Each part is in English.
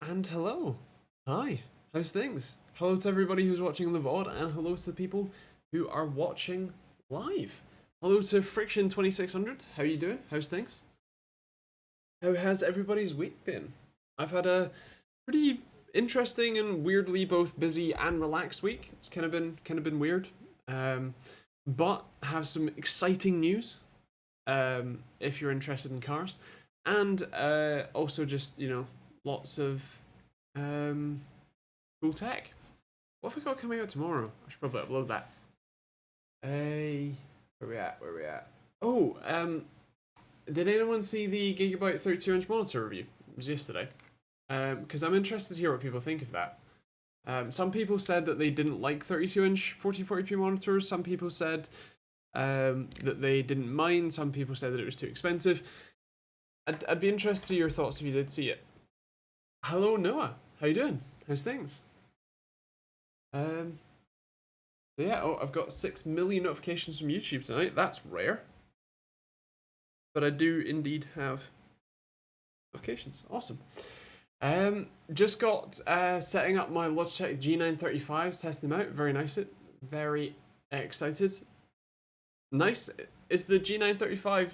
And hello. Hi. How's things? Hello to everybody who's watching the VOD, and hello to the people who are watching live. Hello to Friction 2600. How you doing? How's things? How has everybody's week been? I've had a pretty interesting and weirdly both busy and relaxed week. It's kind of been weird. But have some exciting news. If you're interested in cars, and also just lots of cool tech. What have I got coming out tomorrow? I should probably upload that. Hey, where we at? Where we at? Oh, did anyone see the Gigabyte 32-inch monitor review? It was yesterday. Because I'm interested to hear what people think of that. Some people said that they didn't like 32-inch 1440p monitors. Some people said that they didn't mind. Some people said that it was too expensive. I'd be interested to hear your thoughts if you did see it. Hello, Noah. How you doing? How's things? So yeah, I've got 6 million notifications from YouTube tonight. That's rare. But I do indeed have notifications. Awesome. Just got setting up my Logitech G935s, testing them out. Very nice. Very excited. Nice. Is the G935...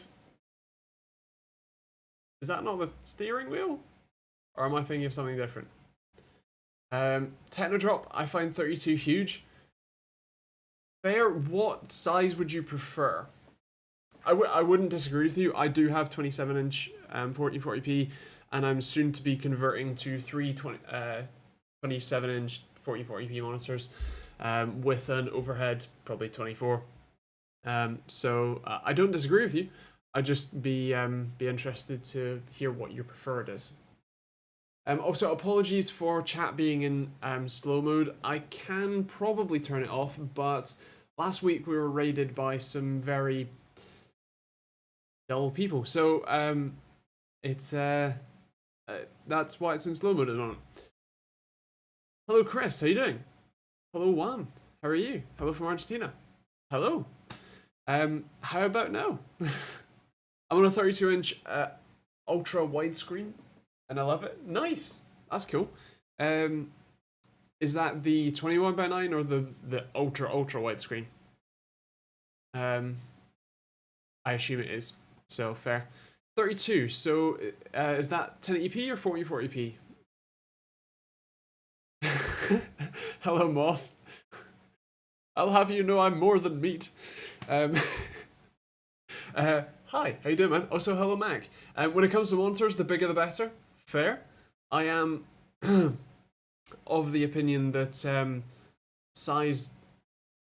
Is that not the steering wheel? Or am I thinking of something different? Technodrop, I find 32 huge. Fair, what size would you prefer? I wouldn't disagree with you. I do have 27-inch 1440p, and I'm soon to be converting to 27-inch 1440p monitors with an overhead probably 24. So I don't disagree with you. I'd just be interested to hear what your preferred is. Also, apologies for chat being in slow mode. I can probably turn it off, but last week we were raided by some very dull people, so it's that's why it's in slow mode at the moment. Hello, Chris. How you doing? Hello, Juan. How are you? Hello from Argentina. Hello. How about now? I'm on a 32-inch ultra widescreen. And I love it. Nice. That's cool. Is that the 21:9 or the ultra widescreen? I assume it is. So fair. 32. So is that 1080p or 1440p? Hello, Moth. I'll have you know I'm more than meat. Hi, how you doing, man? Also, hello, Mac. When it comes to monitors, the bigger the better. Fair. I am of the opinion that size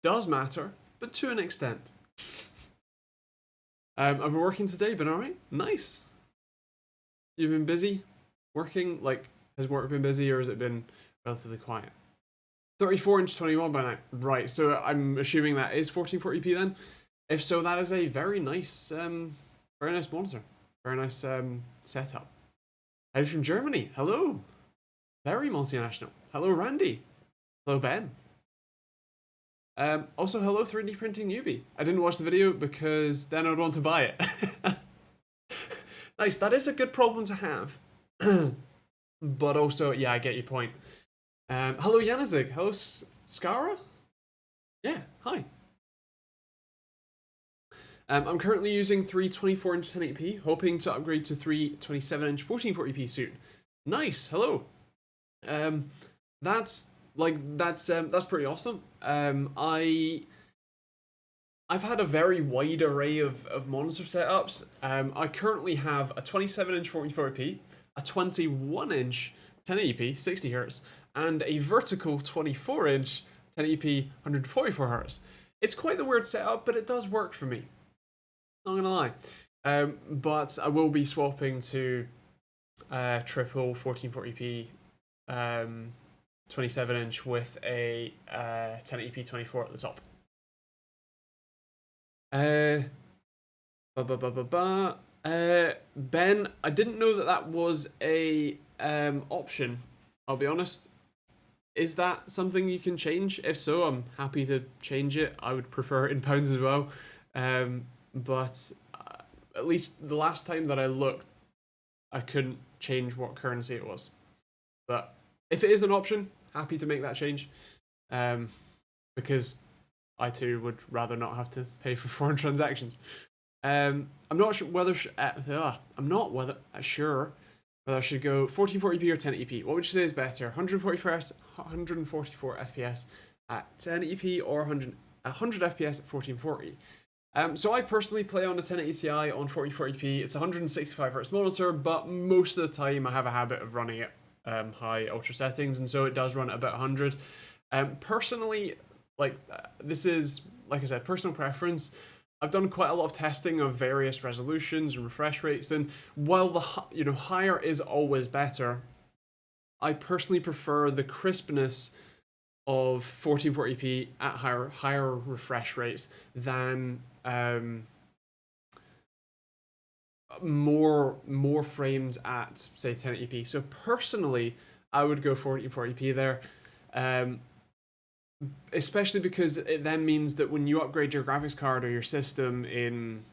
does matter, but to an extent. I've been working today, been alright? Nice. You've been busy working? Like, has work been busy or has it been relatively quiet? 34-inch 21:9. Right, so I'm assuming that is 1440p then? If so, that is a very nice monitor. Very nice setup. How from Germany? Hello. Very multinational. Hello, Randy. Hello, Ben. Also, hello, 3D Printing Newbie. I didn't watch the video because then I'd want to buy it. Nice, that is a good problem to have. But also, yeah, I get your point. Hello, Janizig. Hello, Skara? Yeah, hi. I'm currently using 3 24-inch 1080p, hoping to upgrade to 3 27-inch 1440p soon. Nice, hello. That's pretty awesome. I've had a very wide array of monitor setups. I currently have a 27-inch 1440p, a 21-inch 1080p 60Hz, and a vertical 24-inch 1080p 144Hz. It's quite the weird setup, but it does work for me. Not gonna lie. But I will be swapping to triple 1440p 27-inch with a 1080p 24 at the top. Ben, I didn't know that was a option. I'll be honest. Is that something you can change? If so, I'm happy to change it. I would prefer it in pounds as well. But at least the last time that I looked, I couldn't change what currency it was. But if it is an option, happy to make that change, because I too would rather not have to pay for foreign transactions. I'm not sure whether sure whether I should go 1440p or 1080p. What would you say is better? 144 FPS at 1080p or 100 FPS at 1440? So I personally play on a 1080 Ti on 1440p. It's a 165 Hz monitor, but most of the time I have a habit of running it high ultra settings, and so it does run at about 100. Personally, this is, like I said, personal preference. I've done quite a lot of testing of various resolutions and refresh rates, and while the higher is always better, I personally prefer the crispness of 1440p at higher refresh rates than more frames at, say, 1080p. So personally, I would go 1440p there. Especially because it then means that when you upgrade your graphics card or your system in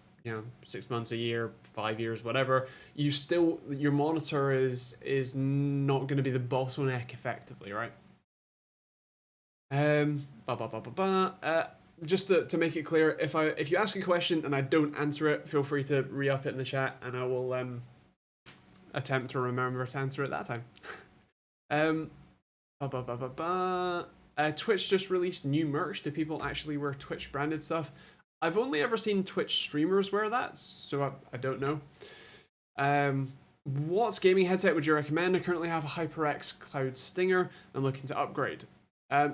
6 months, a year, 5 years, whatever, your monitor is not going to be the bottleneck effectively, right? Just to make it clear, if you ask a question and I don't answer it, feel free to re-up it in the chat, and I will attempt to remember to answer it that time. Twitch just released new merch. Do people actually wear Twitch branded stuff? I've only ever seen Twitch streamers wear that, so I don't know. What gaming headset would you recommend? I currently have a HyperX Cloud Stinger and looking to upgrade.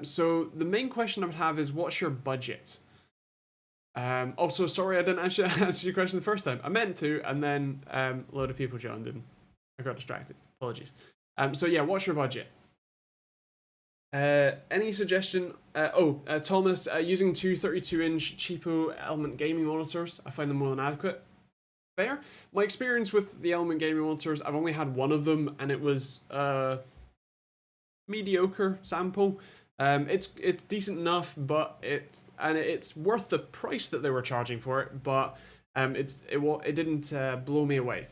So the main question I would have is, what's your budget? Also, sorry I didn't actually answer your question the first time. I meant to, and then a load of people joined and I got distracted. Apologies. So yeah, what's your budget? Any suggestion? Thomas, using two 32-inch cheapo Element gaming monitors, I find them more than adequate. Fair. My experience with the Element gaming monitors, I've only had one of them, and it was mediocre sample. It's decent enough, but it's worth the price that they were charging for it. But it didn't blow me away.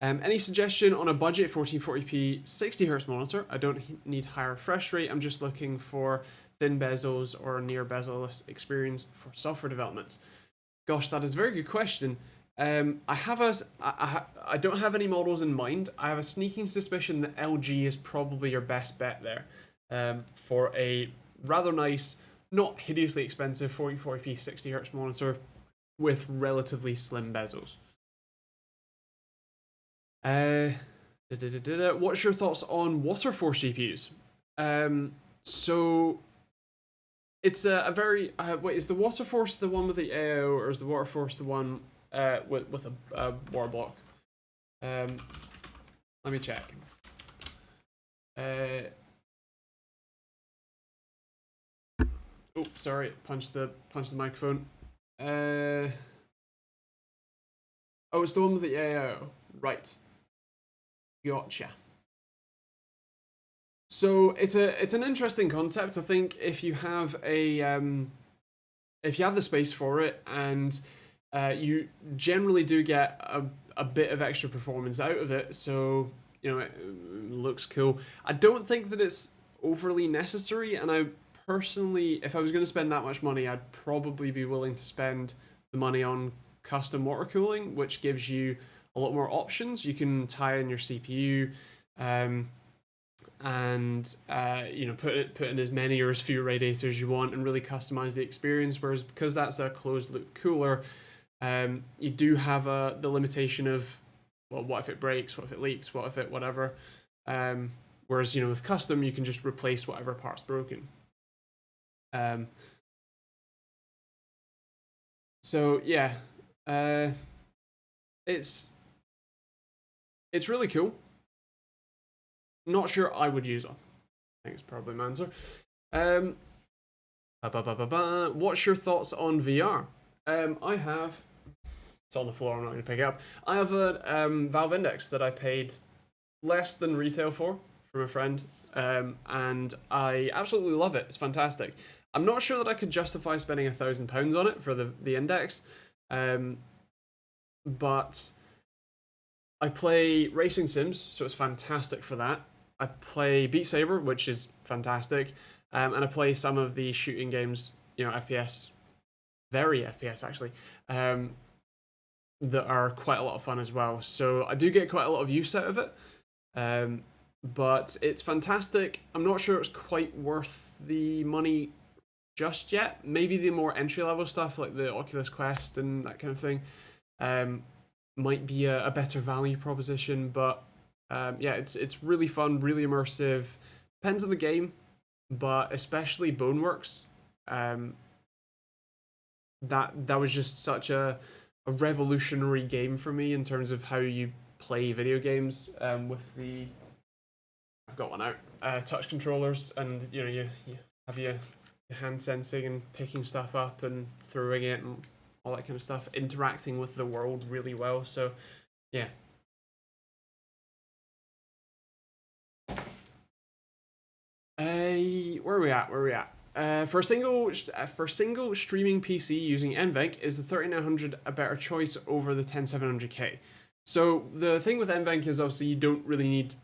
Any suggestion on a budget 1440p 60Hz monitor? I don't need higher refresh rate. I'm just looking for thin bezels or near bezel-less experience for software development. Gosh, that is a very good question. I don't have any models in mind. I have a sneaking suspicion that LG is probably your best bet there, for a rather nice, not hideously expensive 1440p 60Hz monitor with relatively slim bezels. What's your thoughts on Waterforce GPUs? So it's a very wait, is the Waterforce the one with the AO, or is the Waterforce the one with a war block? Let me check. Oh, sorry, punched the microphone. Oh, it's the one with the AO, right? Gotcha. So it's an interesting concept. I think if you have the space for it, and you generally do get a bit of extra performance out of it, so it looks cool. I don't think that it's overly necessary, and I personally, if I was going to spend that much money, I'd probably be willing to spend the money on custom water cooling, which gives you a lot more options. You can tie in your CPU, and put in as many or as few radiators as you want, and really customize the experience. Whereas because that's a closed loop cooler, you do have the limitation of, well, what if it breaks? What if it leaks? What if it whatever? Whereas with custom, you can just replace whatever part's broken. So yeah, it's really cool. Not sure I would use one. I think it's probably my answer. What's your thoughts on VR? I have. It's on the floor. I'm not going to pick it up. I have a Valve Index that I paid less than retail for from a friend, and I absolutely love it. It's fantastic. I'm not sure that I could justify spending £1,000 on it for the Index, but I play racing sims, so it's fantastic for that. I play Beat Saber, which is fantastic, and I play some of the shooting games, FPS, very FPS actually, that are quite a lot of fun as well. So I do get quite a lot of use out of it, but it's fantastic. I'm not sure it's quite worth the money just yet. Maybe the more entry level stuff like the Oculus Quest and that kind of thing might be a better value proposition. But yeah, it's really fun, really immersive. Depends on the game, but especially Boneworks. That was just such a revolutionary game for me in terms of how you play video games with the I've got one out touch controllers, and you have your hand sensing and picking stuff up and throwing it and all that kind of stuff, interacting with the world really well. So yeah. Where are we at? For a single streaming PC using Nvme, is the 3900 a better choice over the 10700K? So the thing with Nvme is obviously you don't really need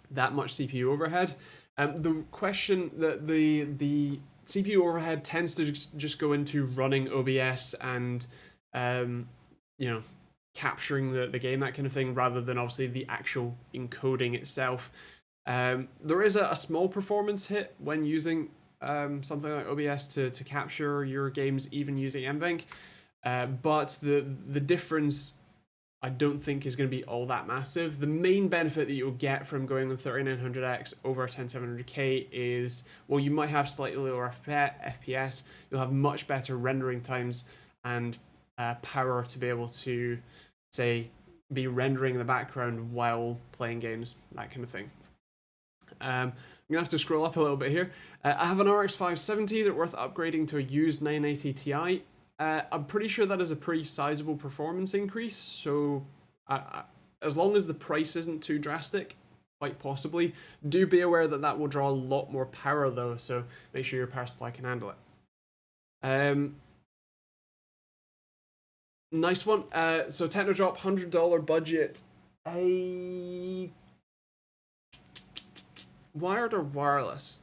that much CPU overhead. The question that the CPU overhead tends to just go into running OBS and capturing the game, that kind of thing, rather than obviously the actual encoding itself. There is a small performance hit when using something like OBS to capture your games, even using Nvme, but the difference I don't think is going to be all that massive. The main benefit that you'll get from going with 3900X over 10700K is, well, you might have slightly lower FPS, you'll have much better rendering times and power to be able to, say, be rendering in the background while playing games, that kind of thing. I'm going to have to scroll up a little bit here. I have an RX 570. Is it worth upgrading to a used 980 Ti? I'm pretty sure that is a pretty sizable performance increase, so as long as the price isn't too drastic, quite possibly. Do be aware that that will draw a lot more power though, so make sure your power supply can handle it. Nice one. So Technodrop, $100 budget. Wired or wireless?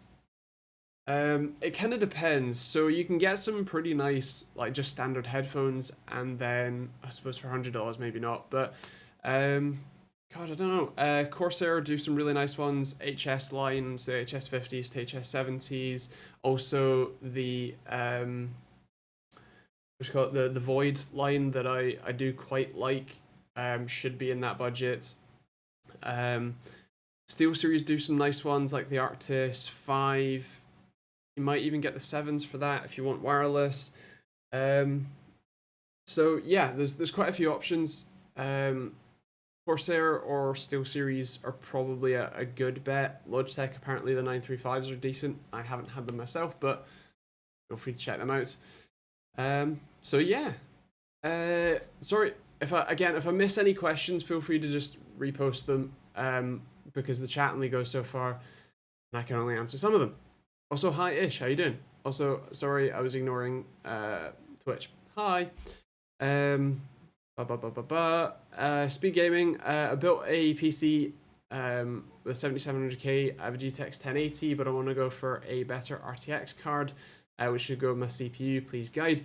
It kind of depends. So you can get some pretty nice, like just standard headphones, and then I suppose for $100 maybe not. But God, I don't know. Corsair do some really nice ones. HS lines, the HS50s to HS70s. Also the what's it called, the Void line that I do quite like. Should be in that budget. SteelSeries do some nice ones like the Arctis 5. You might even get the 7s for that if you want wireless. So yeah, there's quite a few options. Corsair or SteelSeries are probably a good bet. Logitech, apparently the 935s are decent. I haven't had them myself, but feel free to check them out. So yeah. Sorry if I miss any questions, feel free to just repost them. Because the chat only goes so far, and I can only answer some of them. Also, hi Ish, how you doing? Also, sorry, I was ignoring Twitch. Hi. Speed gaming. I built a PC with 7700K. I have a GTX 1080, but I want to go for a better RTX card, which should go with my CPU. Please guide.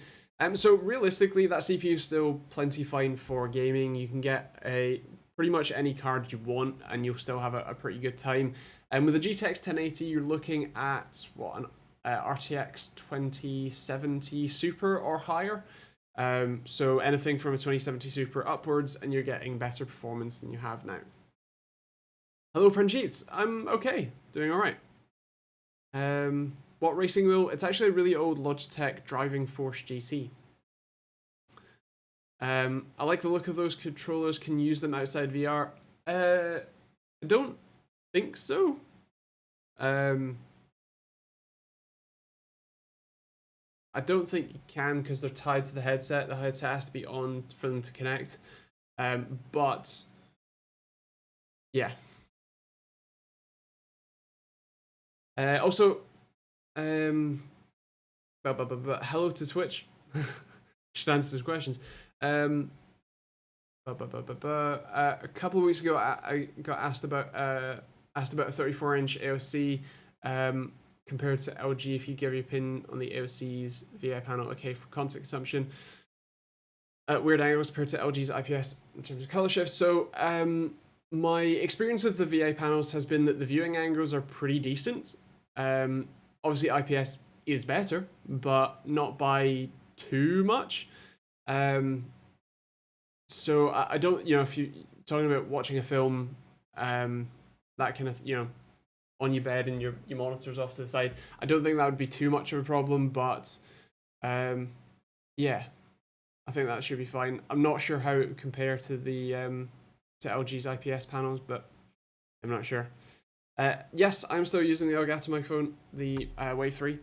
So realistically, that CPU is still plenty fine for gaming. You can get pretty much any card you want, and you'll still have a pretty good time. And with a GTX 1080, you're looking at an RTX 2070 Super or higher. So anything from a 2070 Super upwards, and you're getting better performance than you have now. Hello, Pranjits. I'm okay, doing all right. What racing wheel? It's actually a really old Logitech Driving Force GT. I like the look of those controllers. Can use them outside VR. I don't think so. I don't think you can because they're tied to the headset. The headset has to be on for them to connect. But yeah. Also, hello to Twitch. Should answer these questions. A couple of weeks ago, I got asked about a 34-inch AOC compared to LG. If you give your opinion on the AOC's VI panel, okay, for content consumption. Weird angles compared to LG's IPS in terms of color shift. So my experience with the VI panels has been that the viewing angles are pretty decent. Obviously IPS is better, but not by too much. So I don't, if you're talking about watching a film, that kind of, on your bed and your monitor's off to the side, I don't think that would be too much of a problem, but yeah, I think that should be fine. I'm not sure how it would compare to the to LG's IPS panels, but I'm not sure. Yes, I'm still using the Elgato Microphone, the Wave 3.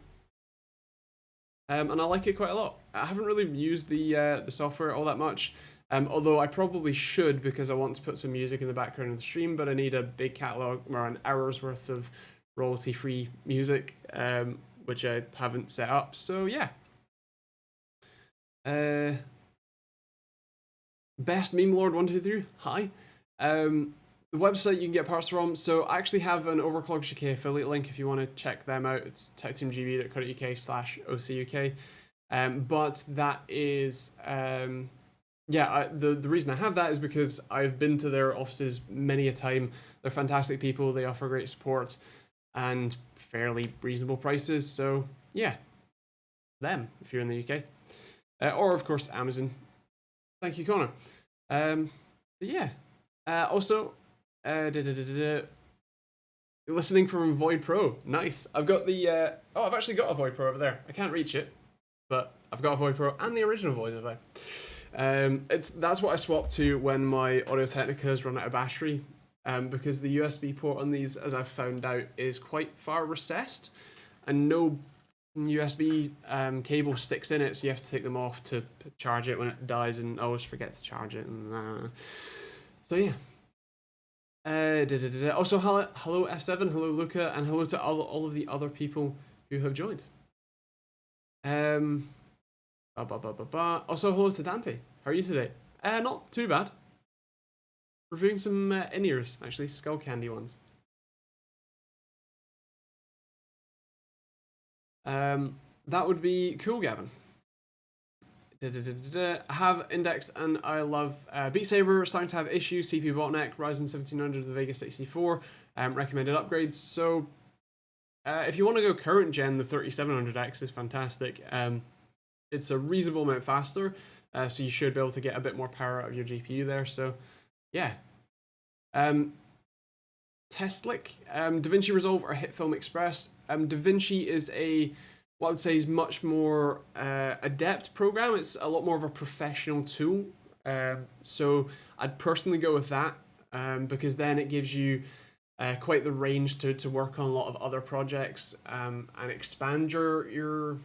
And I like it quite a lot. I haven't really used the software all that much, although I probably should because I want to put some music in the background of the stream, but I need a big catalog or an hour's worth of royalty-free music, which I haven't set up, so yeah. Best Meme Lord 123, hi. The website you can get parts from, so I actually have an Overclocked UK affiliate link if you want to check them out. It's TechteamGB.co.uk/OCUK. But that is, the reason I have that is because I've been to their offices many a time. They're fantastic people, they offer great support and fairly reasonable prices, so yeah, them if you're in the UK. Or of course Amazon. Thank you, Connor. Yeah. Also, listening from Void Pro. Nice. I've got the I've actually got a Void Pro over there. I can't reach it, but I've got a Void Pro and the original Void over there. That's what I swapped to when my Audio Technicas run out of battery. Because the USB port on these, as I've found out, is quite far recessed, and no USB cable sticks in it, so you have to take them off to charge it when it dies, and I always forget to charge it. And, so yeah. Also, hello F7, hello Luca, and hello to all of the other people who have joined. Also, hello to Dante. How are you today? Not too bad. Reviewing some in-ears, actually, skull candy ones. That would be cool, Gavin. I have indexed and I love Beat Saber, starting to have issues, CPU bottleneck, Ryzen 1700, the Vega 64, recommended upgrades. So if you want to go current gen, the 3700X is fantastic. It's a reasonable amount faster, so you should be able to get a bit more power out of your GPU there. So yeah. Testlick, DaVinci Resolve or HitFilm Express. DaVinci is what I would say is much more adept program. It's a lot more of a professional tool. So I'd personally go with that because then it gives you quite the range to work on a lot of other projects and expand your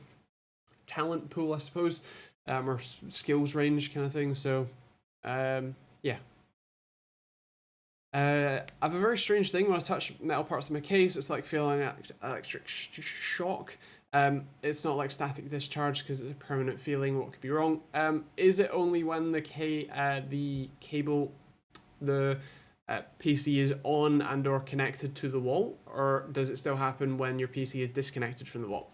talent pool, I suppose, or skills range kind of thing. So yeah. I have a very strange thing when I touch metal parts of my case. It's like feeling electric shock. It's not like static discharge because it's a permanent feeling. What could be wrong? Is it only when the cable, the PC is on and or connected to the wall, or does it still happen when your PC is disconnected from the wall?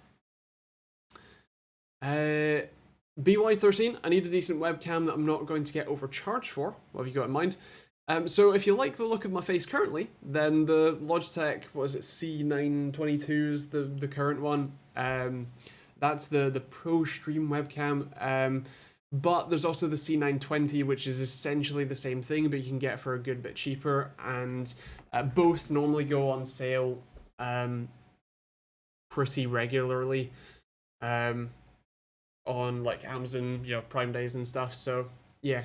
BY13, I need a decent webcam that I'm not going to get overcharged for. What have you got in mind? So if you like the look of my face currently, then the Logitech, what is it, C922 is the current one. That's the Pro Stream webcam. But there's also the C920, which is essentially the same thing, but you can get for a good bit cheaper. And both normally go on sale pretty regularly on like Amazon, Prime Days and stuff. So yeah.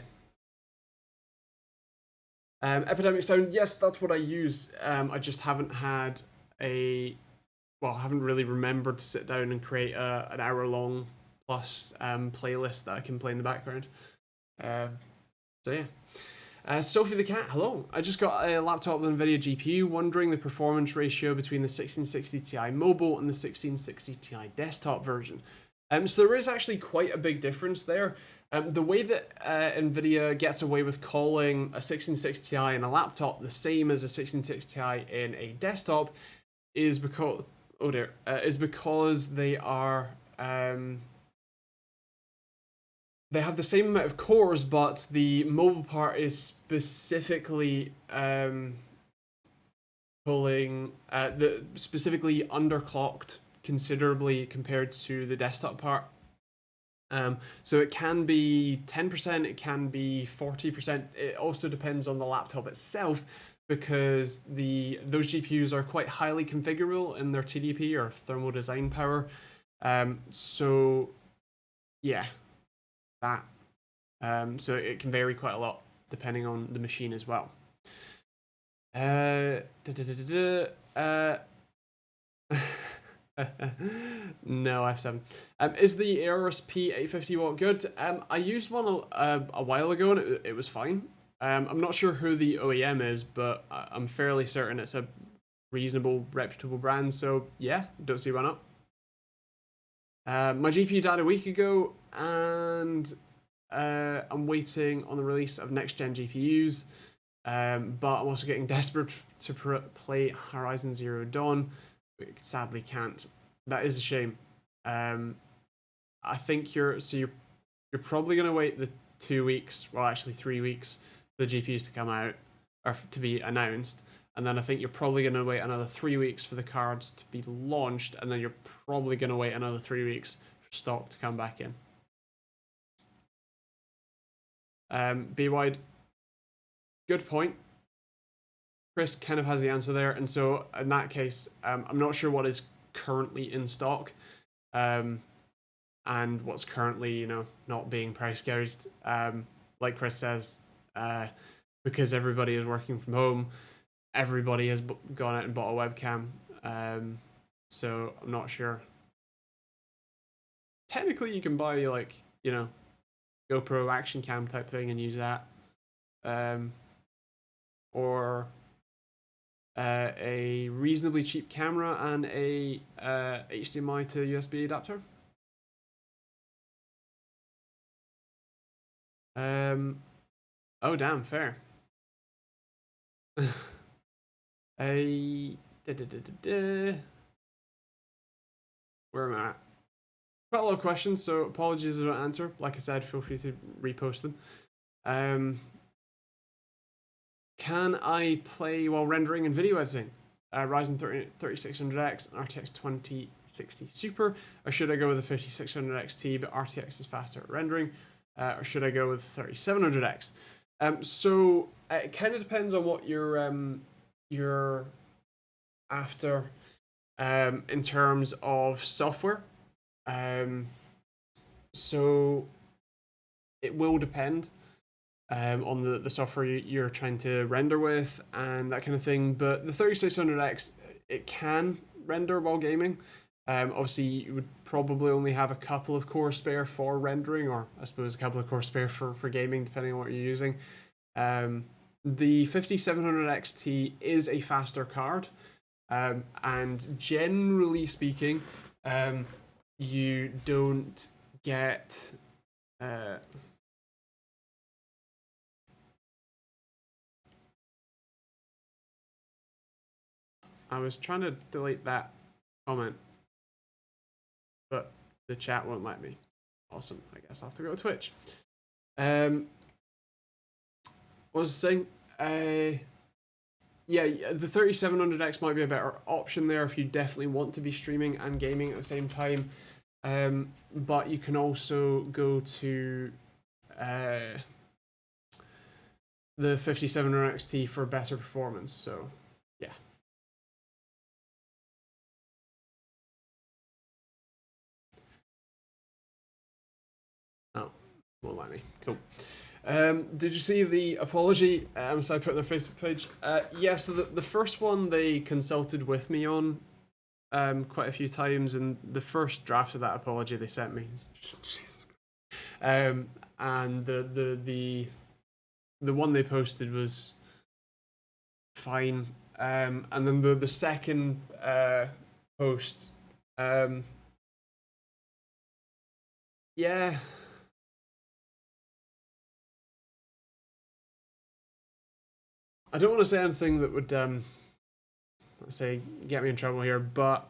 Epidemic Sound, yes, that's what I use. I just haven't had I haven't really remembered to sit down and create an hour-long plus playlist that I can play in the background. So yeah. Sophie the Cat, hello. I just got a laptop with NVIDIA GPU, wondering the performance ratio between the 1660 Ti mobile and the 1660 Ti desktop version. So there is actually quite a big difference there. The way that Nvidia gets away with calling a 1660 Ti in a laptop the same as a 1660 Ti in a desktop is because they are they have the same amount of cores, but the mobile part is specifically specifically underclocked considerably compared to the desktop part. So it can be 10%, it can be 40%. It also depends on the laptop itself, because those GPUs are quite highly configurable in their TDP, or thermal design power. So yeah, that. So it can vary quite a lot depending on the machine as well. No, F7. Is the ARSP 850 watt good? I used one a while ago and it was fine. I'm not sure who the OEM is, but I'm fairly certain it's a reasonable, reputable brand. So yeah, don't see why not. My GPU died a week ago, and I'm waiting on the release of next gen GPUs. But I'm also getting desperate to play Horizon Zero Dawn. Sadly can't. That is a shame. I think you're probably gonna wait the 2 weeks, well actually 3 weeks, for the GPUs to come out or to be announced, and then I think you're probably gonna wait another 3 weeks for the cards to be launched, and then you're probably gonna wait another 3 weeks for stock to come back in. B wide, good point. Chris kind of has the answer there, and so in that case, I'm not sure what is currently in stock, and what's currently not being price gouged. Like Chris says, because everybody is working from home, everybody has gone out and bought a webcam. So I'm not sure. Technically, you can buy like GoPro action cam type thing and use that, or a reasonably cheap camera and a HDMI to USB adapter. Oh damn, fair. Where am I at? Quite a lot of questions, so apologies if I don't answer. Like I said, feel free to repost them. Can I play while rendering and video editing? Ryzen 3600X and RTX 2060 Super, or should I go with the 5600 XT but RTX is faster at rendering, or should I go with 3700X? So it kind of depends on what you're after in terms of software. So it will depend on the software you're trying to render with and that kind of thing. But the 3600X, it can render while gaming. Obviously, you would probably only have a couple of cores spare for rendering, or I suppose a couple of cores spare for gaming, depending on what you're using. The 5700 XT is a faster card, and generally speaking, you don't get I was trying to delete that comment, but the chat won't let me. Awesome. I guess I'll have to go to Twitch. What was I saying? Yeah, the 3700X might be a better option there if you definitely want to be streaming and gaming at the same time. But you can also go to the 5700 XT for better performance. So, yeah. Oh, won't let me. Cool. Did you see the apology so I put on their Facebook page? Yeah, so the first one they consulted with me on quite a few times, and the first draft of that apology they sent me. And the one they posted was fine. And then the second post yeah. I don't want to say anything that would let's say get me in trouble here, but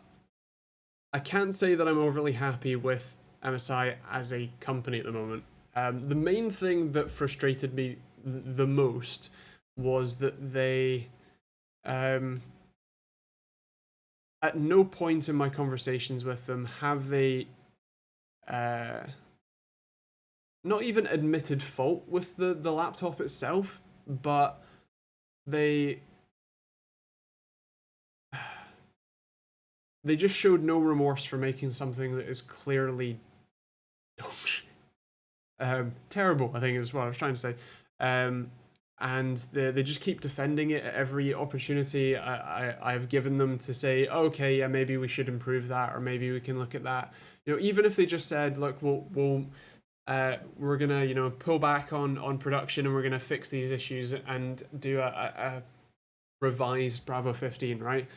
I can't say that I'm overly happy with MSI as a company at the moment. The main thing that frustrated me the most was that they, at no point in my conversations with them have they, uh, not even admitted fault with the laptop itself, but they they just showed no remorse for making something that is clearly terrible, I think is what I was trying to say. And they just keep defending it at every opportunity I've given them to say, okay, yeah, maybe we should improve that, or maybe we can look at that. You know, even if they just said, look, we're gonna, you know, pull back on production and we're gonna fix these issues and do a revised Bravo 15, right?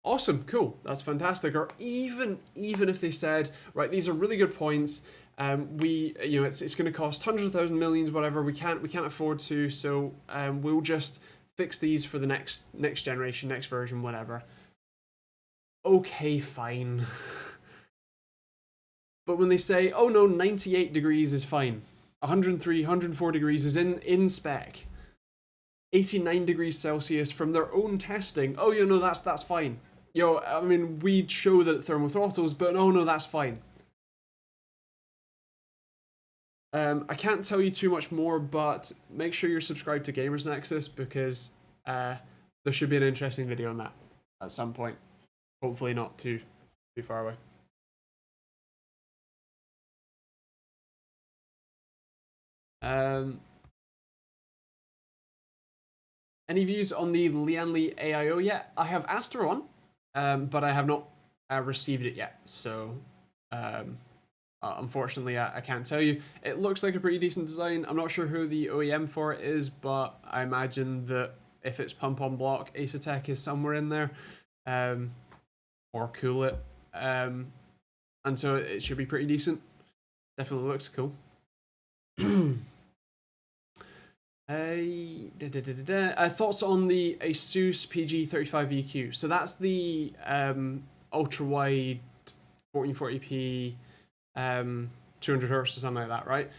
Awesome, cool, that's fantastic. Or even if they said, right, these are really good points. We, you know, it's going to cost hundreds of thousands, millions, whatever. We can't afford to. So we'll just fix these for the next generation, next version, whatever. Okay, fine. But when they say, oh no, 98 degrees is fine, 103, 104 degrees is in spec, 89 degrees Celsius from their own testing, oh, you know, that's fine. Yo, I mean, we'd show that thermal throttles, but oh no, that's fine. I can't tell you too much more, but make sure you're subscribed to Gamers Nexus because there should be an interesting video on that at some point. Hopefully not too far away. Any views on the Lianli AIO yet? I have asked her on, but I have not received it yet. So unfortunately, I can't tell you. It looks like a pretty decent design. I'm not sure who the OEM for it is, but I imagine that if it's Pump on Block, Asetek is somewhere in there, or Cool It, and so it should be pretty decent. Definitely looks cool. Thoughts on the Asus PG35 EQ? So that's the ultra wide 1440p 200 hertz or something like that, right?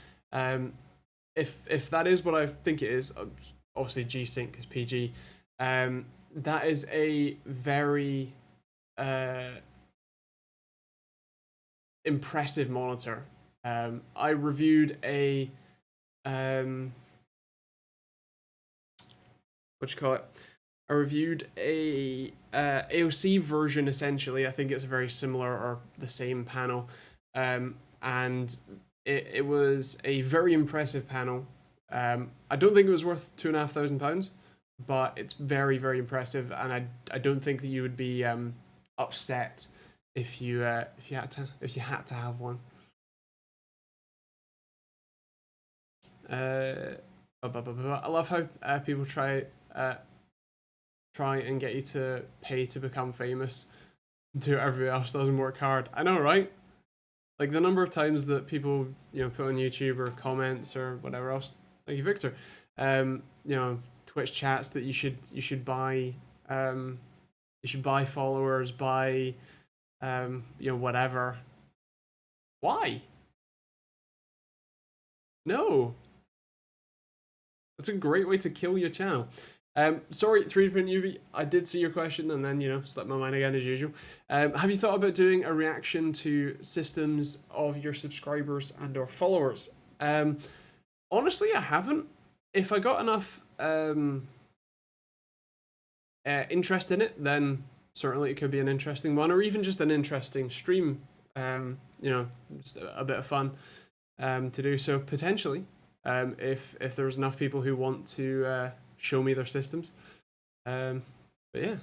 If that is what I think it is, obviously G-Sync is PG. That is a very impressive monitor. I reviewed a what you call it? I reviewed a AOC version essentially. I think it's a very similar or the same panel, and it was a very impressive panel. I don't think it was worth £2,500, but it's very impressive, and I don't think that you would be upset if you had to have one. I love how people try and get you to pay to become famous. Do everybody else doesn't work hard. I know, right? Like the number of times that people, you know, put on YouTube or comments or whatever else, like Victor, you know, Twitch chats that you should buy followers, buy you know, whatever. Why? No. That's a great way to kill your channel. Sorry, 3D UV, I did see your question and then, you know, slipped my mind again as usual. Have you thought about doing a reaction to systems of your subscribers and or followers? Honestly, I haven't. If I got enough interest in it, then certainly it could be an interesting one, or even just an interesting stream. You know, just a bit of fun to do. So potentially, if there's enough people who want to show me their systems, but yeah.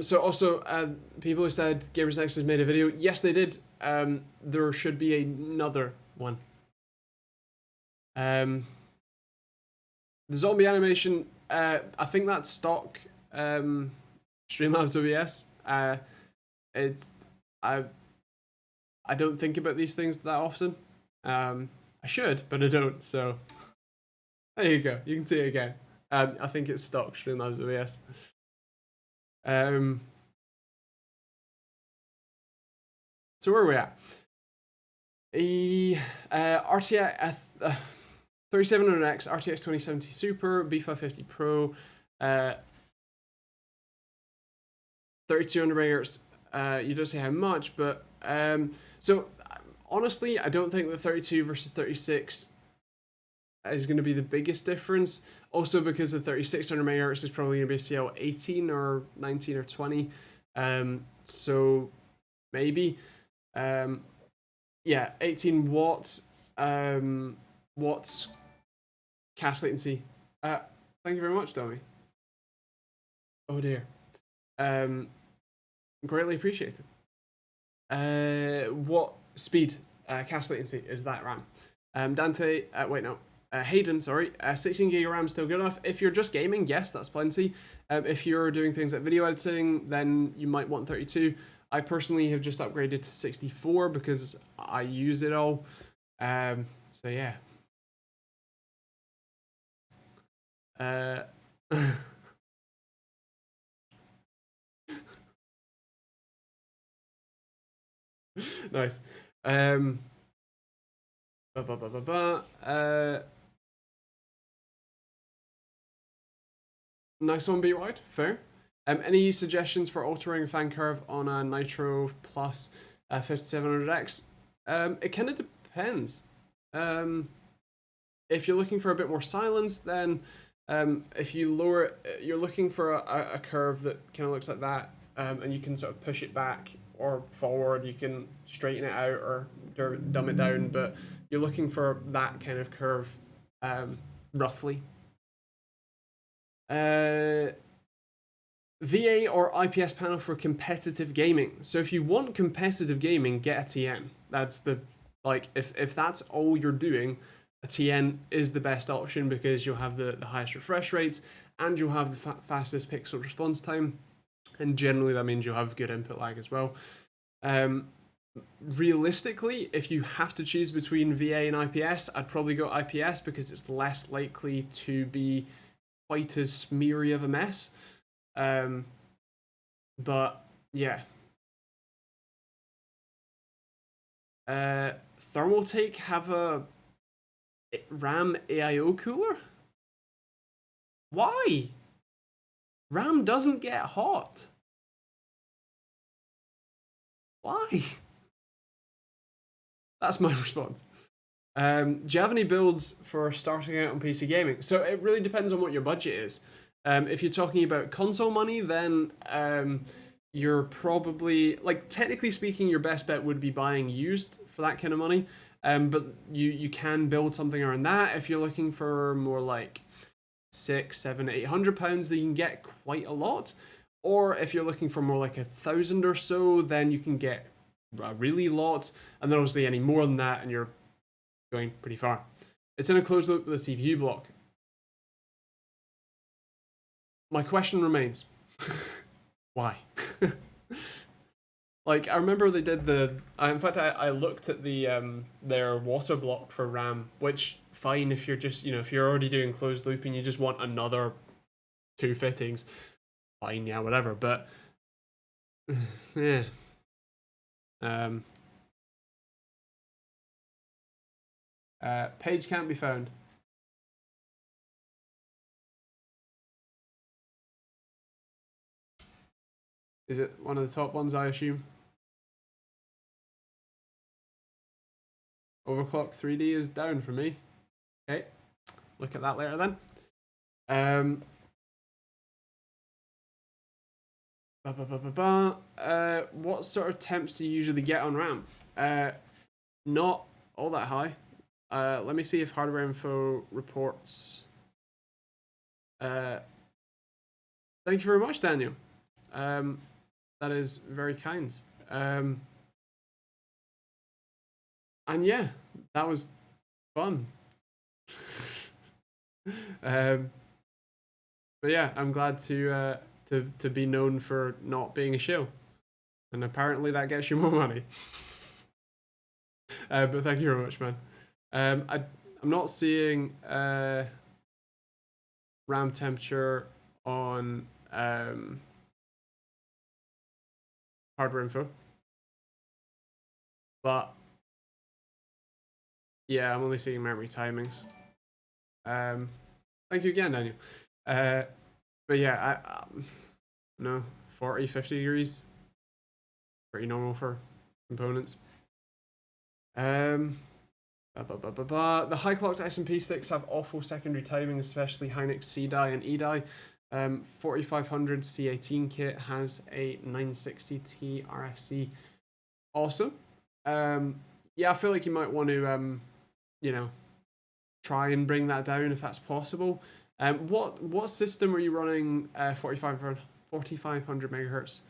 So also, people who said Gamers Nexus made a video. Yes, they did. There should be another one. The zombie animation, I think that's stock Streamlabs OBS. It's I don't think about these things that often. I should, but I don't. So there you go. You can see it again. I think it's stock Streamlabs OBS. So where are we at? RTX 3700X, RTX 2070 Super, B550 Pro, 3200 megahertz. You don't say how much, but so honestly, I don't think the 32 versus 36 is going to be the biggest difference. Also, because the 3600 megahertz is probably going to be a CL 18 or 19 or 20. So maybe, yeah, 18 watts. Watts cast latency. Thank you very much, Dummy. Oh dear. Greatly appreciated. What speed cast latency is that RAM? Dante, wait, no. Hayden, sorry, 16 gig of RAM still good enough. If you're just gaming, yes, that's plenty. If you're doing things like video editing, then you might want 32. I personally have just upgraded to 64 because I use it all. So yeah. Nice. Nice one, Be Wide. Fair. Any suggestions for altering fan curve on a Nitro Plus 5700X? It kind of depends. If you're looking for a bit more silence, then if you lower it, you're looking for a curve that kind of looks like that, and you can sort of push it back or forward. You can straighten it out or dumb it down, but you're looking for that kind of curve, roughly. VA or IPS panel for competitive gaming. So if you want competitive gaming, get a TN. That's the, like, if that's all you're doing, a TN is the best option because you'll have the highest refresh rates and you'll have the fastest pixel response time, and generally that means you'll have good input lag as well. Realistically, if you have to choose between VA and IPS, I'd probably go IPS because it's less likely to be quite as smeary of a mess. But yeah. Thermaltake have a RAM AIO cooler? Why? RAM doesn't get hot. Why? That's my response. Do you have any builds for starting out on PC gaming? So it really depends on what your budget is. If you're talking about console money, then you're probably, like, technically speaking, your best bet would be buying used for that kind of money. But you can build something around that. If you're looking for more like £600, £700, £800, then you can get quite a lot. Or if you're looking for more like 1,000 or so, then you can get a really lot. And then obviously any more than that, and you're going pretty far. It's in a closed loop with a CPU block. My question remains, why? Like, I remember they did in fact, I looked at their water block for RAM, which, fine if you're just, if you're already doing closed loop and you just want another 2 fittings, fine, yeah, whatever, but yeah. Page can't be found. Is it one of the top ones, I assume? Overclock 3D is down for me. Okay, look at that later then. What sort of temps do you usually get on RAM? Not all that high. Let me see if hardware info reports. Thank you very much, Daniel. That is very kind. And yeah, that was fun. um, but yeah, I'm glad to be known for not being a shill, and apparently that gets you more money. But thank you very much, man. I'm not seeing RAM temperature on hardware info, but yeah, I'm only seeing memory timings. Thank you again, Daniel. But yeah, no, 40, 50 degrees, pretty normal for components. The high clocked SMP sticks have awful secondary timing, especially Hynix C-Die and E-Die. 4500 C18 kit has a 960T RFC. Awesome. Yeah, I feel like you might want to, you know, try and bring that down if that's possible. What system are you running 4500 megahertz?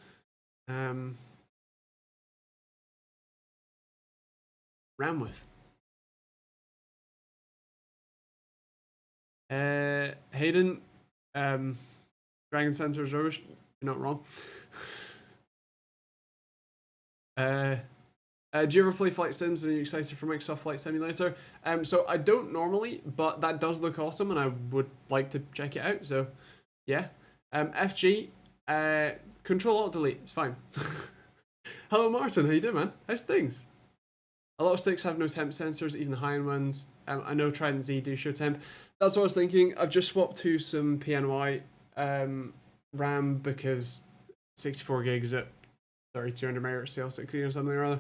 RAM with? Hayden, Dragon Sensor is rubbish. You're not wrong. Do you ever play Flight Sims and are you excited for Microsoft Flight Simulator? So I don't normally, but that does look awesome and I would like to check it out. So yeah. FG, Control Alt Delete, it's fine. Hello Martin, how you doing, man? How's things? A lot of sticks have no temp sensors, even the high-end ones. I know Trident Z do show temp. That's what I was thinking. I've just swapped to some PNY RAM because 64 gigs at 3200 megahertz CL16 or something or other.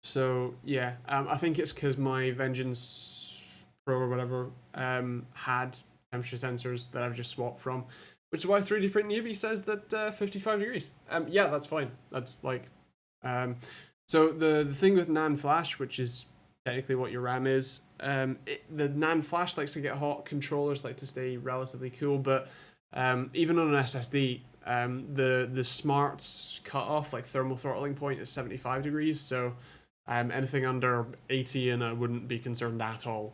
So yeah, I think it's because my Vengeance Pro or whatever had temperature sensors that I've just swapped from, which is why 3D Print Newbie says that 55 degrees. Yeah, that's fine. That's like, so the thing with NAND flash, which is technically what your RAM is, the NAND flash likes to get hot. Controllers like to stay relatively cool, but even on an SSD, the smarts cutoff, like thermal throttling point, is 75 degrees. So anything under 80 and I wouldn't be concerned at all.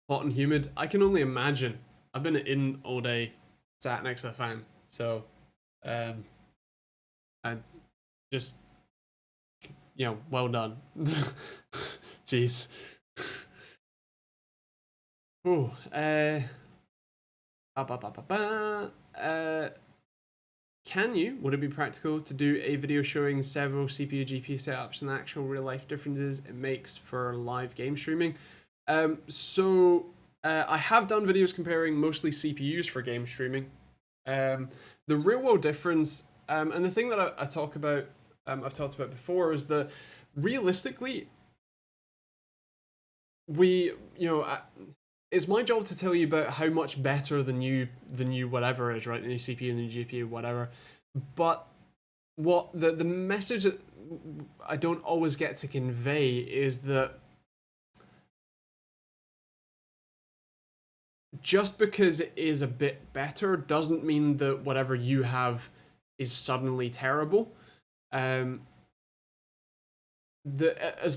Hot and humid, I can only imagine. I've been in all day, sat next to a fan, so I just, well done. Jeez. Ooh, would it be practical to do a video showing several CPU GPU setups and actual real life differences it makes for live game streaming? So I have done videos comparing mostly CPUs for game streaming. The real world difference, and the thing that I talk about, I've talked about before, is that realistically, it's my job to tell you about how much better the new whatever is, right? The new CPU and the new GPU, whatever. But what the message that I don't always get to convey is that just because it is a bit better doesn't mean that whatever you have is suddenly terrible. As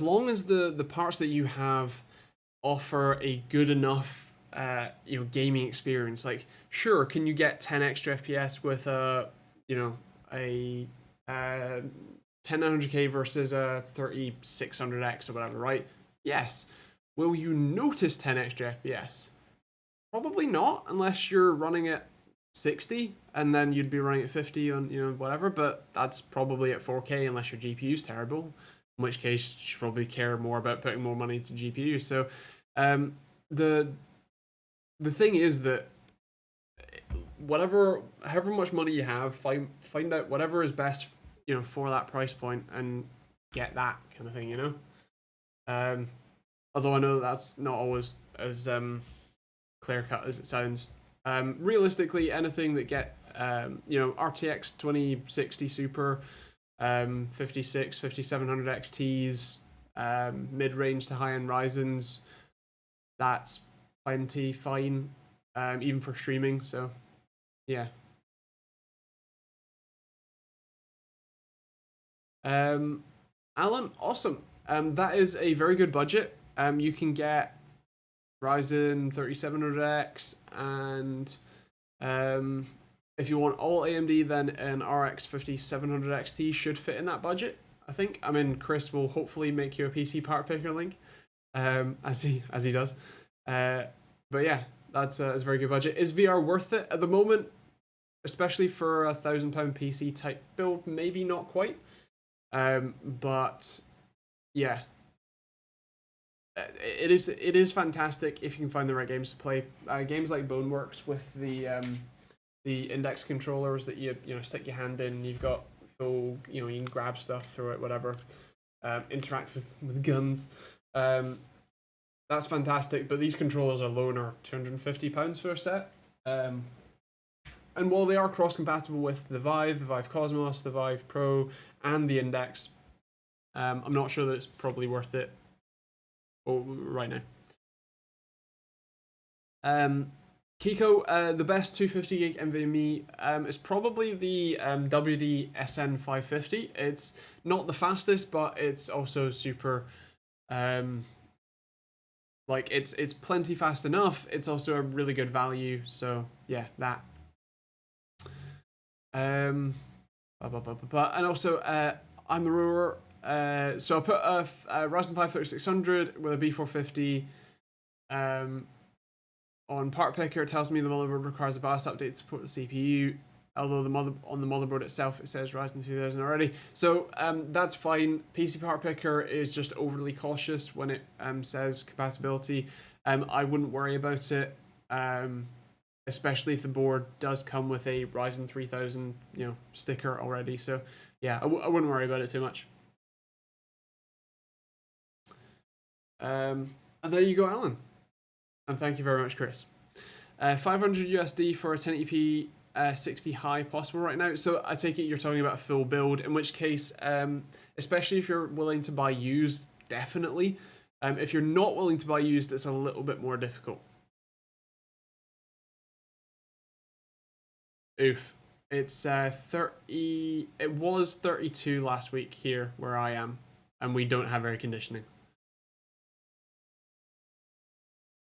long as the parts that you have offer a good enough gaming experience, like sure, can you get 10 extra FPS with a 10900K versus a 3600X or whatever, right? Yes. Will you notice 10 extra FPS? Probably not, unless you're running at 60 and then you'd be running at 50 on whatever, but that's probably at 4K unless your GPU's terrible, in which case you should probably care more about putting more money into GPU. So the thing is that however much money you have, find out whatever is best for that price point and get that kind of thing, although I know that's not always as clear cut as it sounds. Realistically, anything that get RTX 2060 Super, 56 5700 XTs, mid-range to high-end Ryzen's, that's plenty fine, even for streaming. So yeah. Alan, awesome. that is a very good budget. You can get Ryzen 3700X, and if you want all AMD, then an RX 5700 XT should fit in that budget, I think. I mean, Chris will hopefully make you a PC part picker link, as he does. But yeah, that's a very good budget. Is VR worth it at the moment? Especially for a £1,000 PC type build, maybe not quite. But yeah, it is fantastic if you can find the right games to play. Games like Boneworks with the index controllers that you stick your hand in. You've got full, you can grab stuff through it, whatever. Interact with guns. That's fantastic. But these controllers alone are £250 for a set. And while they are cross-compatible with the Vive Cosmos, the Vive Pro, and the Index, I'm not sure that it's probably worth it right now. Kiko, the best 250 gig NVMe is probably the WD SN550. It's not the fastest, but it's also super, it's plenty fast enough. It's also a really good value. So yeah, that. And also I'm a rower. So I put a Ryzen 5 3600 with a B450 on part picker. It tells me the motherboard requires a BIOS update to support the CPU, although on the motherboard itself it says Ryzen 2000 already. So that's fine. PC part picker is just overly cautious when it says compatibility. I wouldn't worry about it, especially if the board does come with a Ryzen 3000 sticker already. So yeah, I wouldn't worry about it too much. And there you go, Alan. And thank you very much, Chris. 500 USD for a 1080p 60 high possible right now. So I take it you're talking about a full build, in which case, especially if you're willing to buy used, definitely. If you're not willing to buy used, it's a little bit more difficult. Oof. It's 30. It was 32 last week here where I am, and we don't have air conditioning.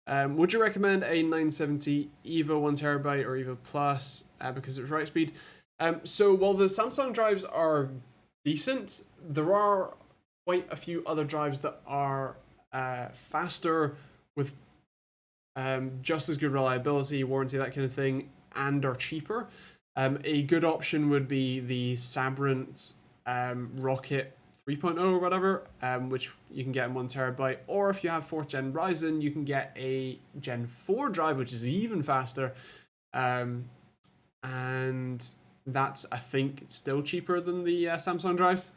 Would you recommend a 970 EVO 1TB or EVO Plus because it's write speed? So while the Samsung drives are decent, there are quite a few other drives that are faster with just as good reliability, warranty, that kind of thing, and are cheaper. A good option would be the Sabrent Rocket 3.0 or whatever, which you can get in 1TB, or if you have 4th gen Ryzen, you can get a Gen 4 drive, which is even faster, and that's, I think, still cheaper than the Samsung drives.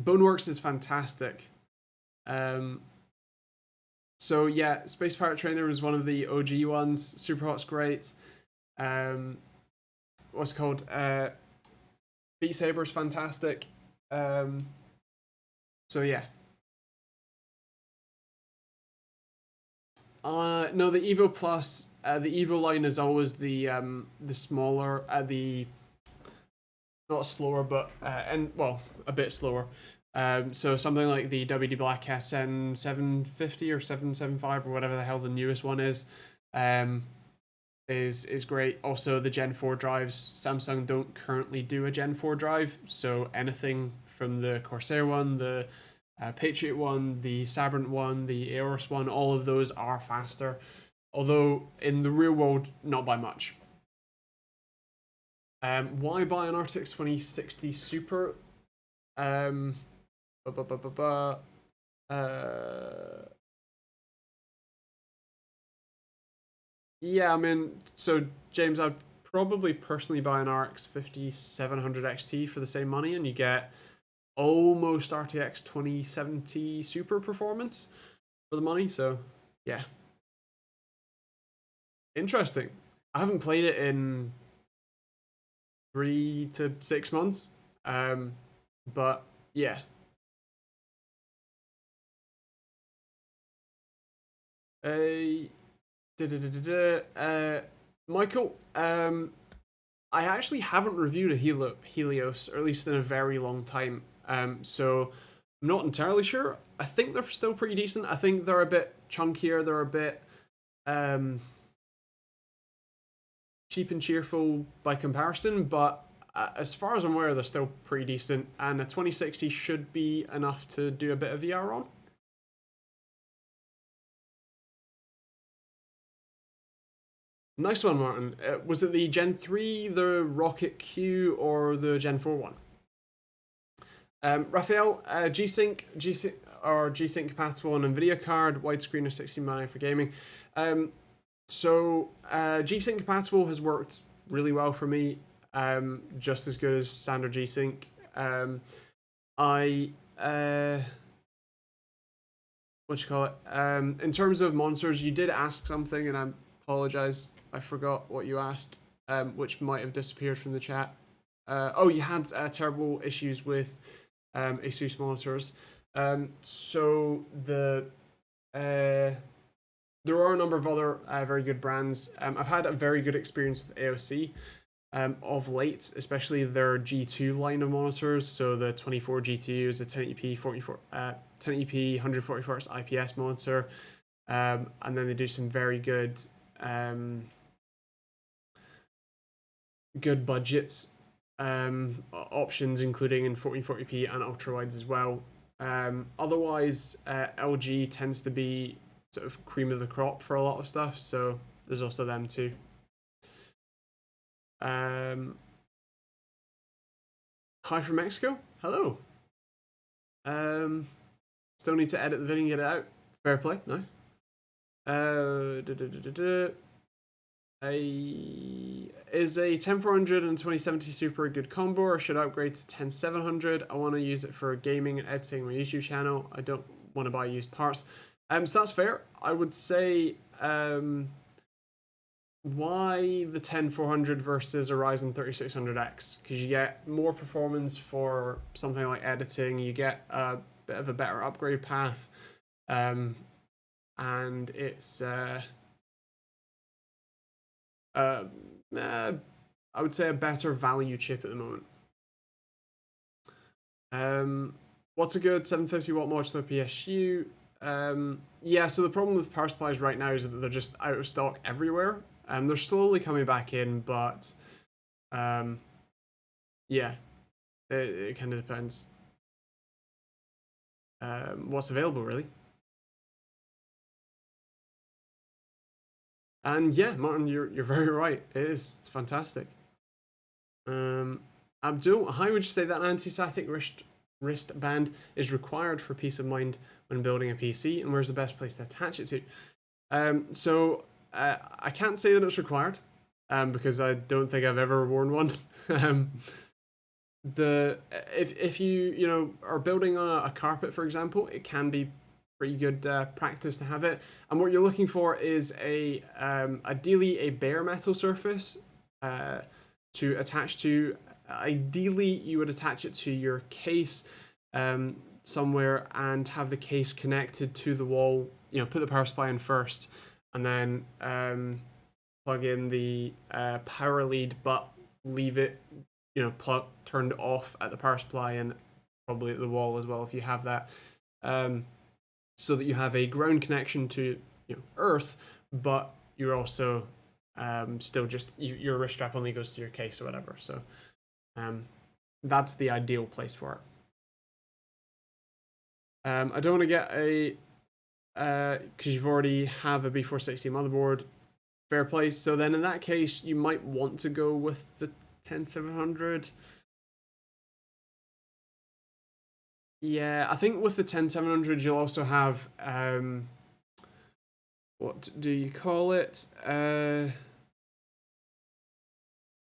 Boneworks is fantastic. So yeah, Space Pirate Trainer is one of the OG ones. Superhot's great. What's it called? Beat Saber's fantastic. So yeah. No, the Evo Plus, the Evo line is always the smaller, the not slower, but a bit slower. So something like the WD Black SN750 or 775 or whatever the hell the newest one is great. Also, the Gen 4 drives, Samsung don't currently do a Gen 4 drive, so anything from the Corsair one, the Patriot one, the Sabrent one, the Aorus one, all of those are faster, although in the real world, not by much. Why buy an RTX 2060 Super? Yeah, I mean, so James, I'd probably personally buy an RX 5700 XT for the same money, and you get almost RTX 2070 Super performance for the money. So, yeah, interesting. I haven't played it in 3 to 6 months, but yeah. Michael, I actually haven't reviewed a Helios, or at least in a very long time. So I'm not entirely sure. I think they're still pretty decent. I think they're a bit chunkier. They're a bit cheap and cheerful by comparison, but as far as I'm aware, they're still pretty decent. And a 2060 should be enough to do a bit of VR on. Nice one, Martin. Was it the Gen 3, the Rocket Q, or the Gen 4 one? Raphael, G-Sync or G-Sync compatible on Nvidia card, widescreen or 16:9 for gaming. So G-Sync compatible has worked really well for me, just as good as standard G-Sync. What you call it? In terms of monsters, you did ask something, and I apologize. I forgot what you asked, which might have disappeared from the chat. Oh, you had terrible issues with ASUS monitors. So there are a number of other very good brands. I've had a very good experience with AOC of late, especially their G2 line of monitors. So the 24 G2s, the 1080p 1080p 144 Hz IPS monitor, and then they do some very good good budgets options, including in 1440p and ultra wides as well. Otherwise, LG tends to be sort of cream of the crop for a lot of stuff, so there's also them too. Hi from Mexico. Hello. Still need to edit the video and get it out. Fair play. Nice. Is a 10400 and 2070 Super a good combo, or should I upgrade to 10700? I want to use it for gaming and editing my YouTube channel. I don't want to buy used parts. So that's fair. I would say why the 10400 versus a Ryzen 3600X? Because you get more performance for something like editing, you get a bit of a better upgrade path, and it's I would say a better value chip at the moment. What's a good 750 watt modular PSU? Yeah, so the problem with power supplies right now is that they're just out of stock everywhere. They're slowly coming back in, but yeah, it kind of depends. What's available, really. And yeah, Martin, you're very right. It is. It's fantastic. Abdul, how would you say that anti-static wristband is required for peace of mind when building a PC, and where's the best place to attach it to? So I can't say that it's required, because I don't think I've ever worn one. If you are building on a carpet, for example, it can be pretty good practice to have it. And what you're looking for is ideally a bare metal surface to attach to. Ideally, you would attach it to your case somewhere and have the case connected to the wall. Put the power supply in first, and then plug in the power lead, but leave it turned off at the power supply and probably at the wall as well if you have that, so that you have a ground connection to earth, but you're also still just your wrist strap only goes to your case or whatever. So that's the ideal place for it. I don't want to get a because you've already have a B460 motherboard. Fair place. So then in that case, you might want to go with the 10700. Yeah, I think with the 10700 you'll also have what do you call it?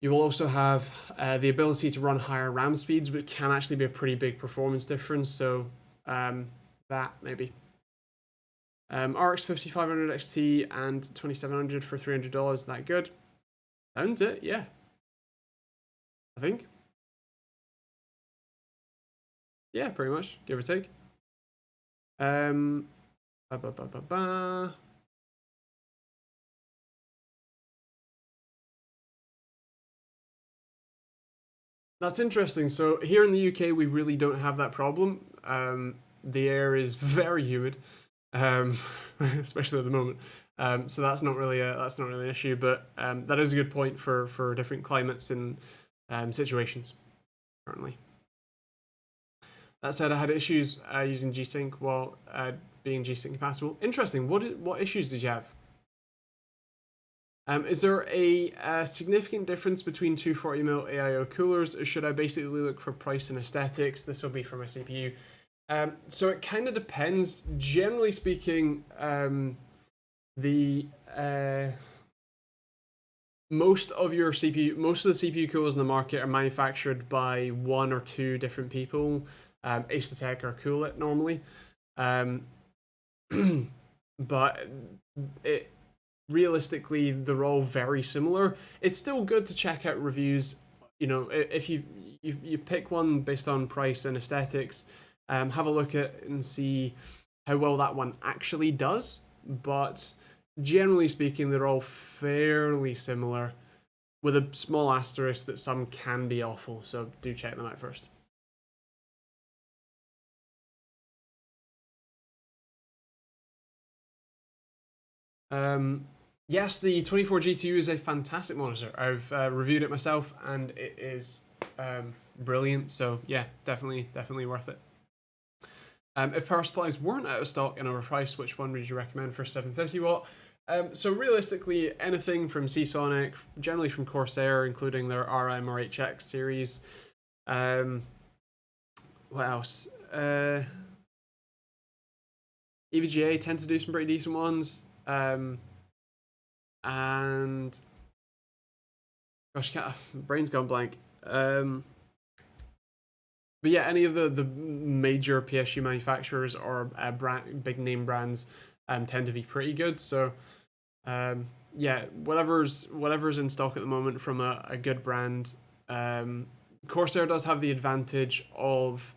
You will also have the ability to run higher RAM speeds, which can actually be a pretty big performance difference. So that maybe. RX 5500 XT and 2700 for $300. That good? Sounds it, yeah. I think. Yeah, pretty much, give or take. That's interesting. So here in the UK, we really don't have that problem. The air is very humid, um, especially at the moment. So that's not really an issue. But that is a good point for different climates and situations currently. That said, I had issues using G-Sync while being G-Sync compatible. Interesting. What issues did you have? Is there a significant difference between 240mm AIO coolers, or should I basically look for price and aesthetics? This will be for my CPU. So it kind of depends. Generally speaking, the most of the CPU coolers in the market are manufactured by one or two different people. Aesthetic or Cool-It normally, but it realistically they're all very similar. It's still good to check out reviews. You know, if you pick one based on price and aesthetics, have a look at and see how well that one actually does. But generally speaking, they're all fairly similar, with a small asterisk that some can be awful. So do check them out first. Yes, the 24 GTU is a fantastic monitor. I've reviewed it myself, and it is brilliant. So yeah, definitely worth it. If power supplies weren't out of stock and overpriced, which one would you recommend for 750 watt? So realistically, anything from Seasonic, generally from Corsair, including their RM or HX series. What else? EVGA tend to do some pretty decent ones. And gosh, brain's gone blank. But yeah, any of the major PSU manufacturers or big name brands tend to be pretty good. So yeah, whatever's in stock at the moment from a good brand. Corsair does have the advantage of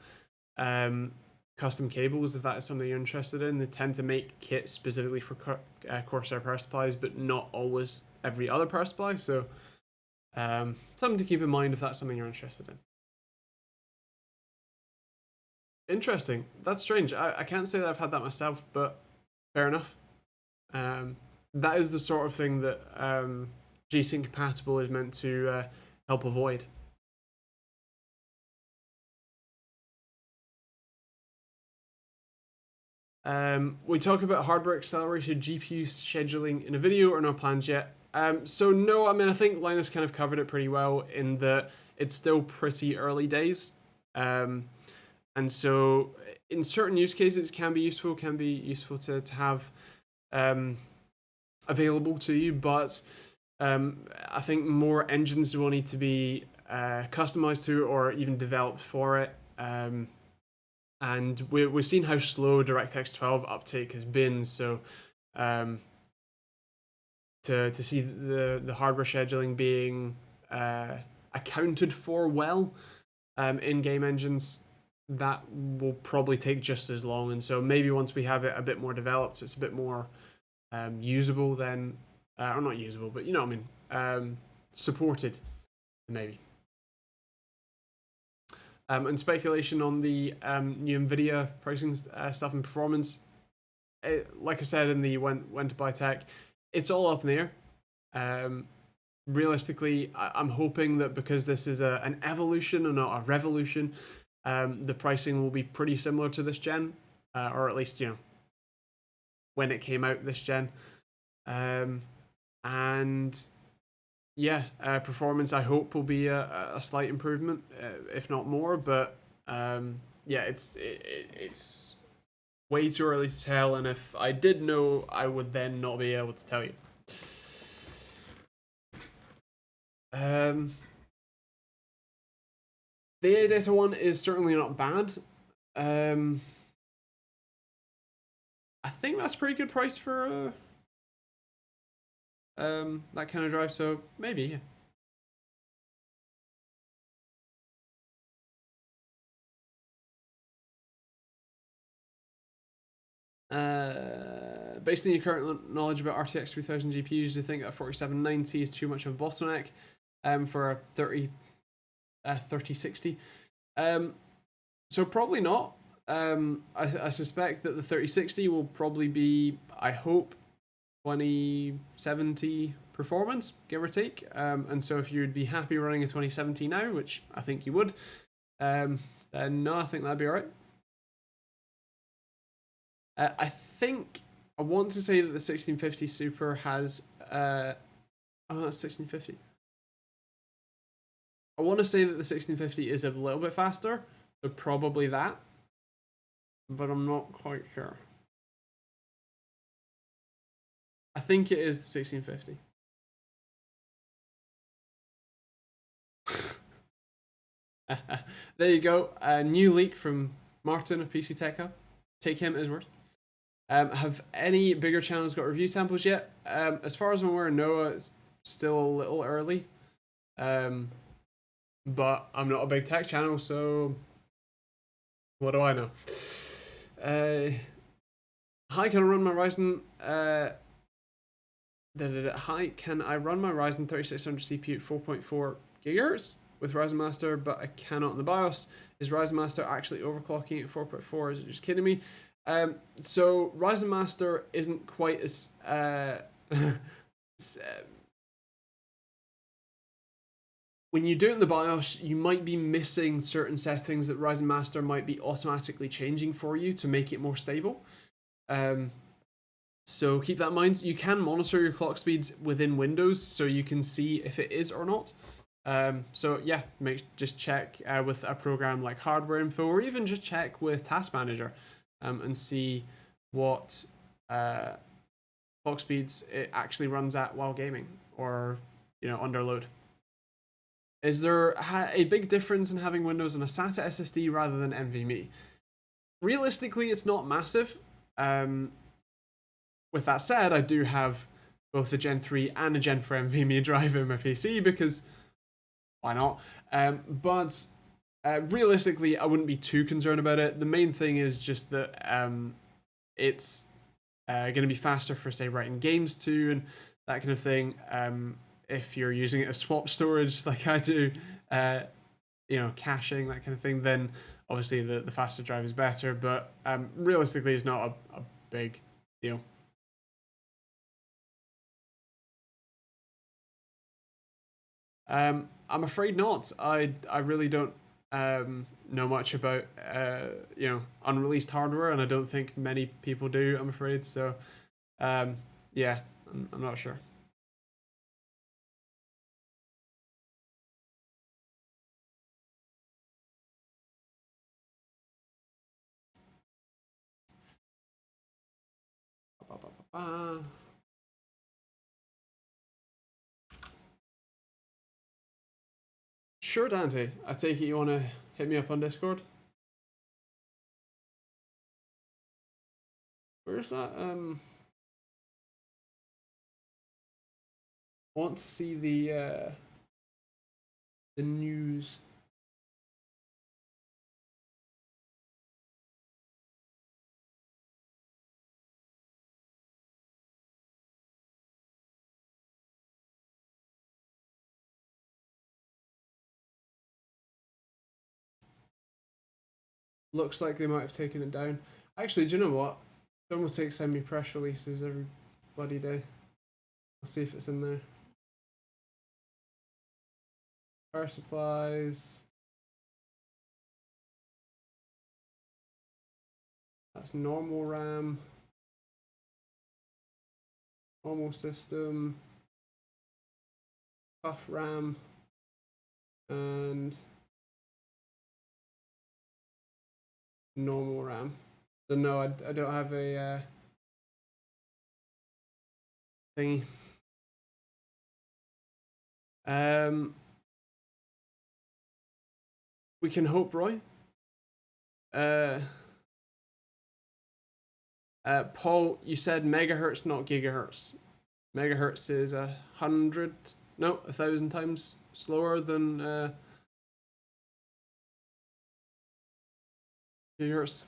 custom cables, if that is something you're interested in. They tend to make kits specifically for Corsair power supplies, but not always every other power supply. So something to keep in mind if that's something you're interested in. Interesting. That's strange. I can't say that I've had that myself, but fair enough. That is the sort of thing that G-Sync compatible is meant to help avoid. We talk about hardware accelerated GPU scheduling in a video, or no plans yet. So no, I mean, I think Linus kind of covered it pretty well in that it's still pretty early days. And so in certain use cases, it can be useful to have available to you, but I think more engines will need to be customized to or even developed for it. And we've seen how slow DirectX 12 uptake has been, so to see the hardware scheduling being accounted for well in game engines, that will probably take just as long. And so maybe once we have it a bit more developed, it's a bit more usable, then or not usable, but you know what I mean, supported maybe. And speculation on the new Nvidia pricing stuff and performance. Like I said in the when to buy tech, it's all up in the air. Realistically, I'm hoping that because this is an evolution and not a revolution, the pricing will be pretty similar to this gen, or at least, you know, when it came out this gen. And yeah, performance I hope will be a slight improvement, if not more. But yeah, it's way too early to tell, and if I did know, I would then not be able to tell you. The AData one is certainly not bad. I think that's a pretty good price for that kind of drive, so maybe, yeah. Based on your current knowledge about RTX 3000 GPUs, do you think that 4790 is too much of a bottleneck for a 30 3060. So probably not. I suspect that the 3060 will probably be, I hope, 2070 performance, give or take. And so if you'd be happy running a 2070 now, which I think you would, then no, I think that'd be alright. I think I want to say that the 1650 Super has oh, that's 1650. I want to say that the 1650 is a little bit faster, so probably that, but I'm not quite sure. I think it is the 1650. There you go. A new leak from Martin of PC Tech Hub. Take him at his word. Have any bigger channels got review samples yet? As far as I'm aware, no. It's still a little early. But I'm not a big tech channel, so what do I know? Hi, can I run my Ryzen? Hi, can I run my Ryzen 3600 CPU at 4.4 GHz with Ryzen Master, but I cannot in the BIOS? Is Ryzen Master actually overclocking at 4.4? Is it just kidding me? So Ryzen Master isn't quite as when you do it in the BIOS, you might be missing certain settings that Ryzen Master might be automatically changing for you to make it more stable. So keep that in mind. You can monitor your clock speeds within Windows, so you can see if it is or not. So yeah, just check with a program like Hardware Info, or even just check with Task Manager, and see what clock speeds it actually runs at while gaming, or under load. Is there a big difference in having Windows on a SATA SSD rather than NVMe? Realistically, it's not massive. With that said, I do have both a Gen 3 and a Gen 4 NVMe drive in my PC because why not? But realistically, I wouldn't be too concerned about it. The main thing is just that it's going to be faster for, say, writing games too and that kind of thing. If you're using it as swap storage like I do, caching, that kind of thing, then obviously the faster drive is better. But realistically, it's not a big deal. I'm afraid not. I really don't know much about unreleased hardware, and I don't think many people do. I'm afraid. So yeah, I'm not sure. Sure, Dante. I take it you want to hit me up on Discord. Where's that? Want to see the news. Looks like they might have taken it down. Actually, do you know what? Someone will send me press releases every bloody day. I'll see if it's in there. Power supplies. That's normal RAM. Normal system. Puff RAM. And normal RAM. So no, I don't have a thingy. We can hope, Roy. Paul, you said megahertz, not gigahertz. Megahertz is 1,000 times slower than gigahertz.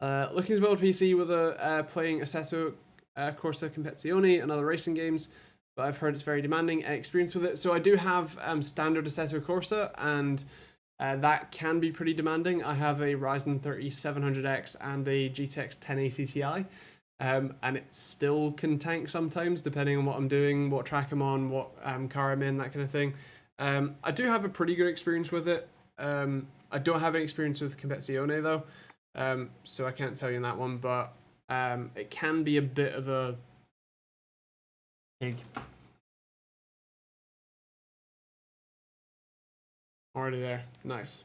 Looking to build a PC with a playing Assetto Corsa Competizione and other racing games, but I've heard it's very demanding and experienced with it. So I do have standard Assetto Corsa, and that can be pretty demanding. I have a Ryzen 30 700X and a GTX 1080 Ti. And it still can tank sometimes, depending on what I'm doing, what track I'm on, what car I'm in, that kind of thing. I do have a pretty good experience with it. I don't have any experience with Competizione though, so I can't tell you in that one, but it can be a bit of a pig. Already there, nice.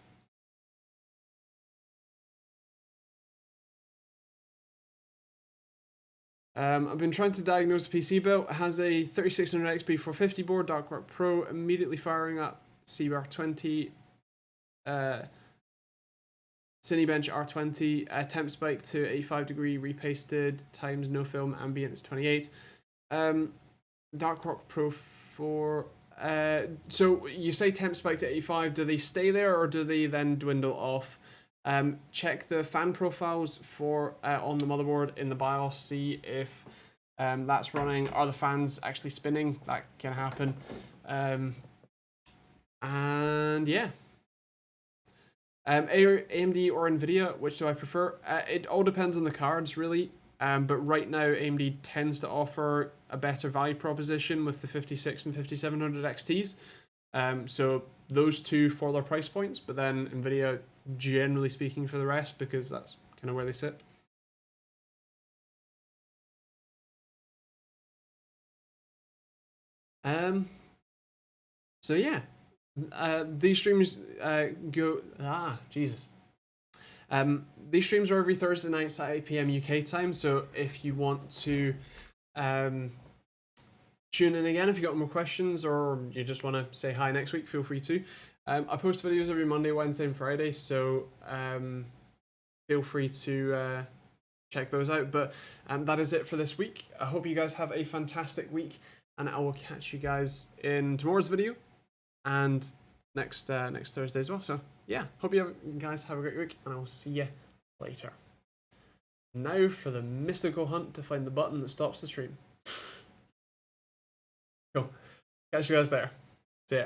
I've been trying to diagnose a PC build. It has a 3600 XP 450 board, Dark Pro, immediately firing up CBAR 20, Cinebench R20, temp spike to 85 degree, repasted, times no film, ambient is 28. Dark Pro 4. So you say temp spike to 85, do they stay there or do they then dwindle off? Check the fan profiles for on the motherboard in the BIOS, see if that's running. Are the fans actually spinning? That can happen. And yeah. AMD or Nvidia, which do I prefer? It all depends on the cards, really. But right now, AMD tends to offer a better value proposition with the 56 and 5700 XTs. So those two for their price points, but then Nvidia, generally speaking, for the rest, because that's kind of where they sit. So yeah, these streams go. Jesus. These streams are every Thursday nights at 8 p.m. UK time. So if you want to tune in again, if you got more questions or you just want to say hi next week, feel free to. I post videos every Monday, Wednesday, and Friday, so feel free to check those out. But that is it for this week. I hope you guys have a fantastic week, and I will catch you guys in tomorrow's video and next Thursday as well. So yeah, hope you guys have a great week, and I will see you later. Now for the mystical hunt to find the button that stops the stream. Cool. Catch you guys there. See ya.